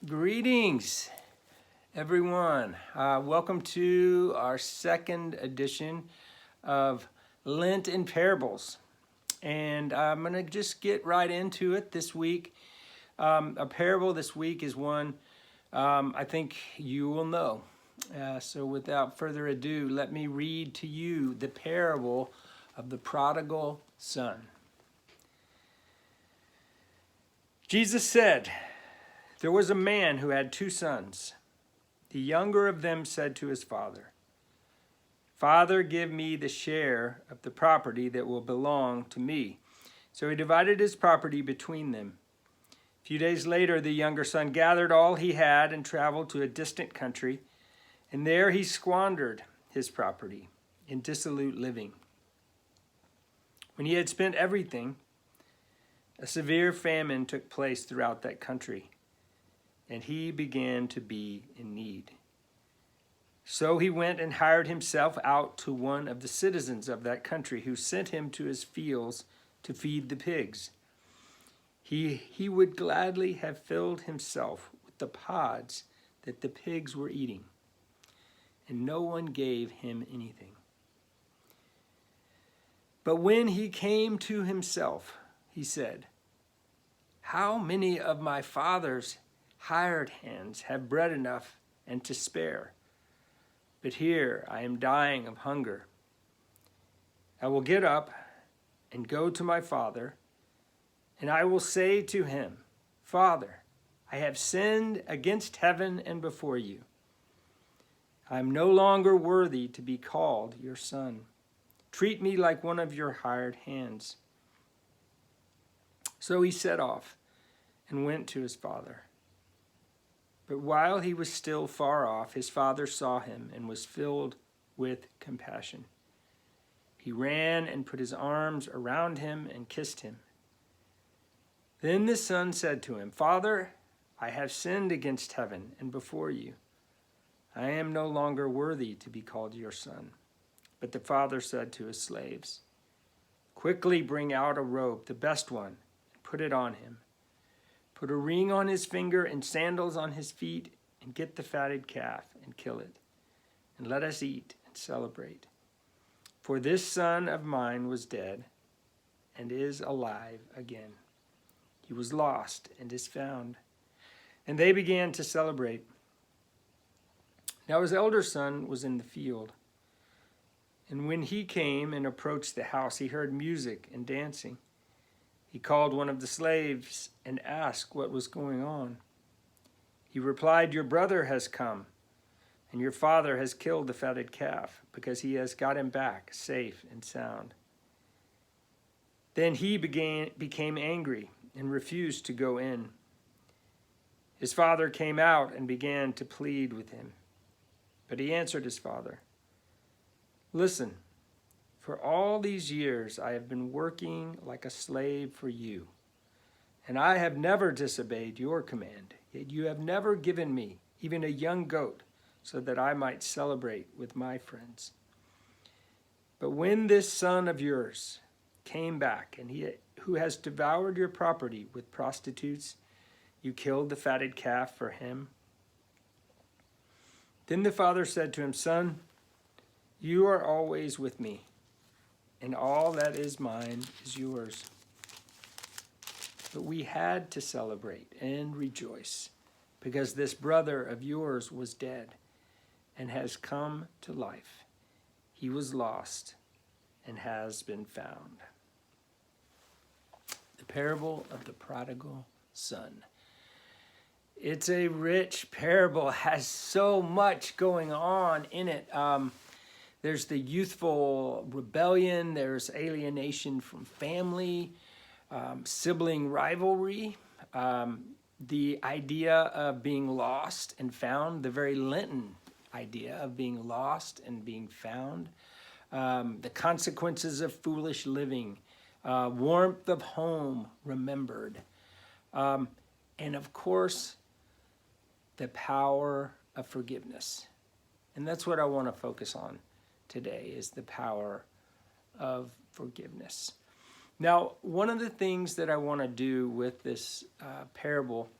Greetings, everyone. Welcome to our second edition of Lent in Parables. And I'm going to just get right into it this week. A parable this week is one I think you will know. So without further ado, let me read to you the parable of the prodigal son. Jesus said, "There was a man who had 2 sons. The younger of them said to his father, 'Father, give me the share of the property that will belong to me.' So he divided his property between them. A few days later, the younger son gathered all he had and traveled to a distant country, and there he squandered his property in dissolute living. When he had spent everything, a severe famine took place throughout that country, and he began to be in need. So he went and hired himself out to one of the citizens of that country, who sent him to his fields to feed the pigs. He would gladly have filled himself with the pods that the pigs were eating, and no one gave him anything. But when he came to himself, he said, 'How many of my father's hired hands have bread enough and to spare? But here I am dying of hunger. I will get up and go to my father, and I will say to him, Father, I have sinned against heaven and before you. I am no longer worthy to be called your son. Treat me like one of your hired hands.' So he set off and went to his father. But while he was still far off, his father saw him and was filled with compassion. He ran and put his arms around him and kissed him. Then the son said to him, 'Father, I have sinned against heaven and before you. I am no longer worthy to be called your son.' But the father said to his slaves, 'Quickly bring out a robe, the best one, and put it on him. Put a ring on his finger and sandals on his feet, and get the fatted calf and kill it. And let us eat and celebrate. For this son of mine was dead and is alive again. He was lost and is found.' And they began to celebrate. Now his elder son was in the field. And when he came and approached the house, he heard music and dancing. He called one of the slaves and asked what was going on. He replied, 'Your brother has come, and your father has killed the fatted calf, because he has got him back safe and sound.' Then he became angry and refused to go in. His father came out and began to plead with him. But he answered his father, 'Listen, for all these years I have been working like a slave for you, and I have never disobeyed your command. Yet you have never given me even a young goat so that I might celebrate with my friends. But when this son of yours came back, and who has devoured your property with prostitutes, you killed the fatted calf for him.' Then the father said to him, 'Son, you are always with me, and all that is mine is yours. But we had to celebrate and rejoice, because this brother of yours was dead and has come to life. He was lost and has been found.'" The parable of the prodigal son. It's a rich parable. It has so much going on in it. There's the youthful rebellion, there's alienation from family, sibling rivalry, the idea of being lost and found, the very Lenten idea of being lost and being found, the consequences of foolish living, warmth of home remembered, and of course, the power of forgiveness. And that's what I want to focus on today, is the power of forgiveness. Now, one of the things that I want to do with this parable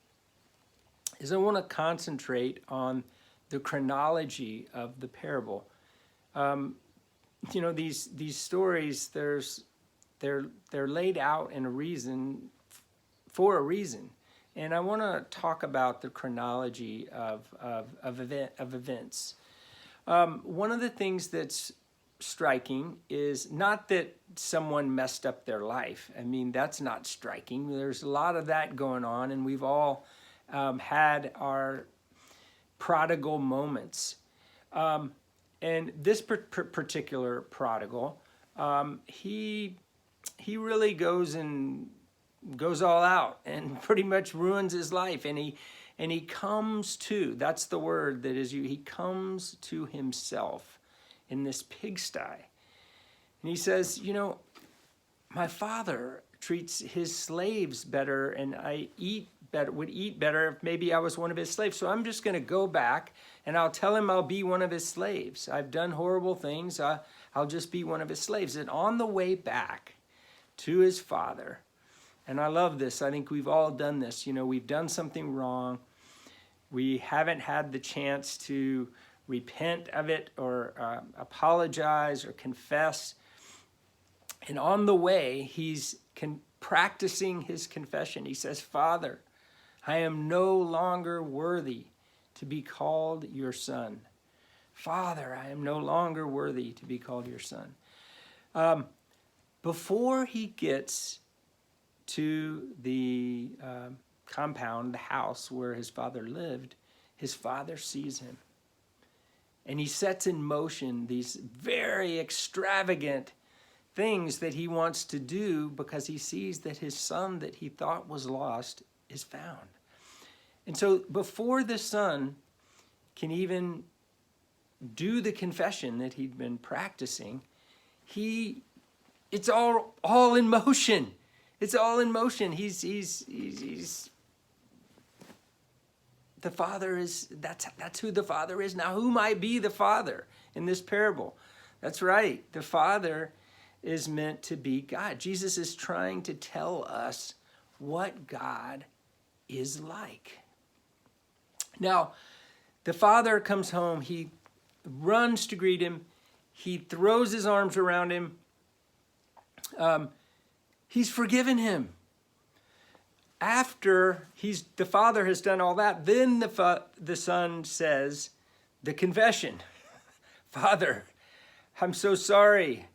is I want to concentrate on the chronology of the parable. You know, these stories, they're laid out in a reason, for a reason. And I want to talk about the chronology of events. One of the things that's striking is not that someone messed up their life. I mean, that's not striking. There's a lot of that going on, and we've all had our prodigal moments. And this particular prodigal, he really goes all out and pretty much ruins his life. And he comes to, that's the word that is he comes to himself in this pigsty. And he says, you know, my father treats his slaves better, and I would eat better if maybe I was one of his slaves. So I'm just going to go back and I'll tell him I'll be one of his slaves. I've done horrible things. I'll just be one of his slaves. And on the way back to his father, and I love this. I think we've all done this. You know, we've done something wrong. We haven't had the chance to repent of it or apologize or confess. And on the way, he's practicing his confession. He says, Father, I am no longer worthy to be called your son. Father, I am no longer worthy to be called your son. Before he gets to the compound, the house where his father lived, his father sees him. And he sets in motion these very extravagant things that he wants to do because he sees that his son that he thought was lost is found. And so before the son can even do the confession that he'd been practicing, it's all in motion. It's all in motion. He's the father is, that's who the father is. Now, who might be the father in this parable? That's right. The father is meant to be God. Jesus is trying to tell us what God is like. Now, the father comes home. He runs to greet him. He throws his arms around him. He's forgiven him. After the father has done all that, then the son says the confession. Father, I'm so sorry.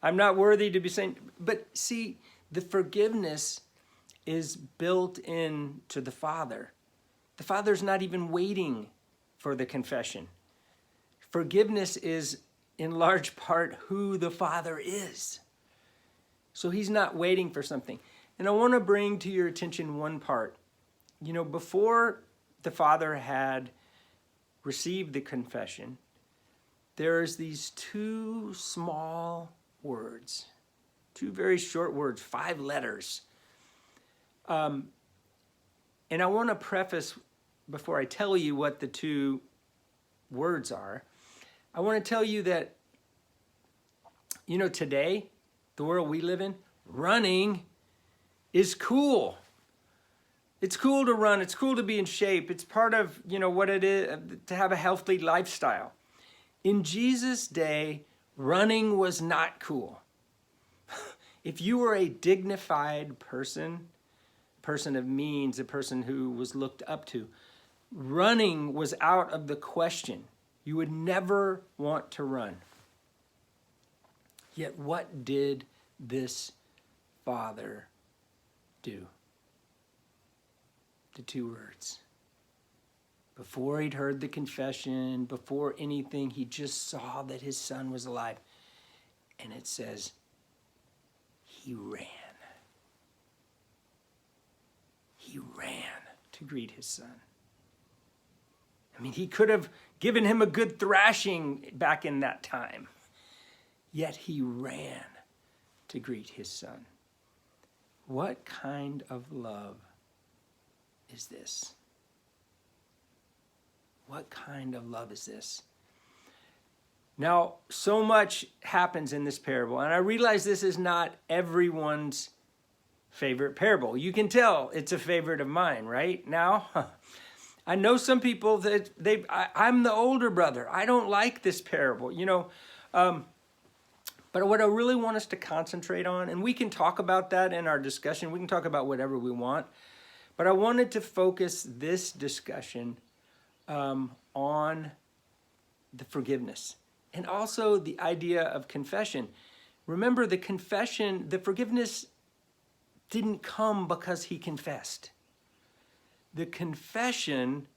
I'm not worthy to be saved. But see, the forgiveness is built into the father. The father's not even waiting for the confession. Forgiveness is in large part who the father is. So he's not waiting for something. And I want to bring to your attention one part. You know, before the father had received the confession, there's these two small words, two very short words, 5 letters. And I want to preface, before I tell you what the two words are, I want to tell you that, you know, today, the world we live in, running is cool. It's cool to run. It's cool to be in shape. It's part of, you know, what it is to have a healthy lifestyle. In Jesus' day, running was not cool. If you were a dignified person of means, a person who was looked up to, running was out of the question. You would never want to run. Yet what did this father do? The 2 words. Before he'd heard the confession, before anything, he just saw that his son was alive. And it says, he ran. He ran to greet his son. I mean, he could have given him a good thrashing back in that time. Yet he ran to greet his son. What kind of love is this? What kind of love is this? Now, so much happens in this parable, and I realize this is not everyone's favorite parable. You can tell it's a favorite of mine, right? Now, I know some people that I'm the older brother. I don't like this parable, but what I really want us to concentrate on, and we can talk about that in our discussion. We can talk about whatever we want. But I wanted to focus this discussion on the forgiveness and also the idea of confession. Remember, the forgiveness didn't come because he confessed. The confession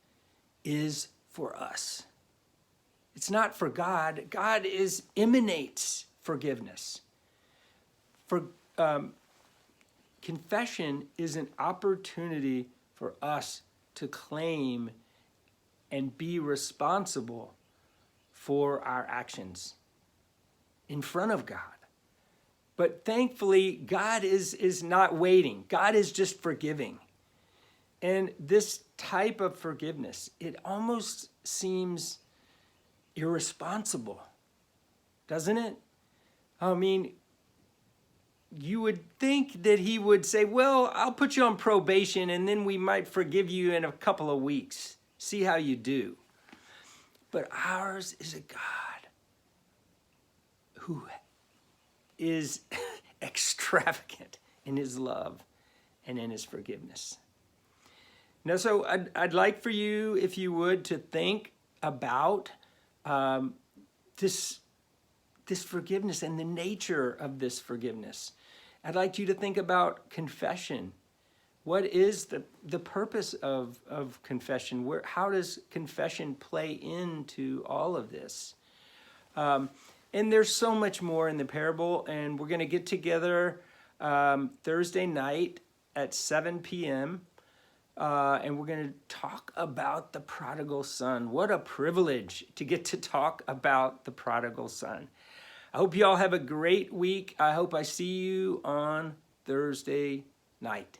is for us. It's not for God. God emanates forgiveness. Confession is an opportunity for us to claim and be responsible for our actions in front of God. But thankfully, God is not waiting. God is just forgiving. And this type of forgiveness, it almost seems irresponsible, doesn't it? I mean, you would think that he would say, well, I'll put you on probation and then we might forgive you in a couple of weeks. See how you do. But ours is a God who is extravagant in his love and in his forgiveness. Now, so I'd like for you, if you would, to think about this forgiveness and the nature of this forgiveness. I'd like you to think about confession. What is the purpose of confession? How does confession play into all of this? And there's so much more in the parable, and we're going to get together Thursday night at 7 p.m., and we're going to talk about the prodigal son. What a privilege to get to talk about the prodigal son. I hope you all have a great week. I hope I see you on Thursday night.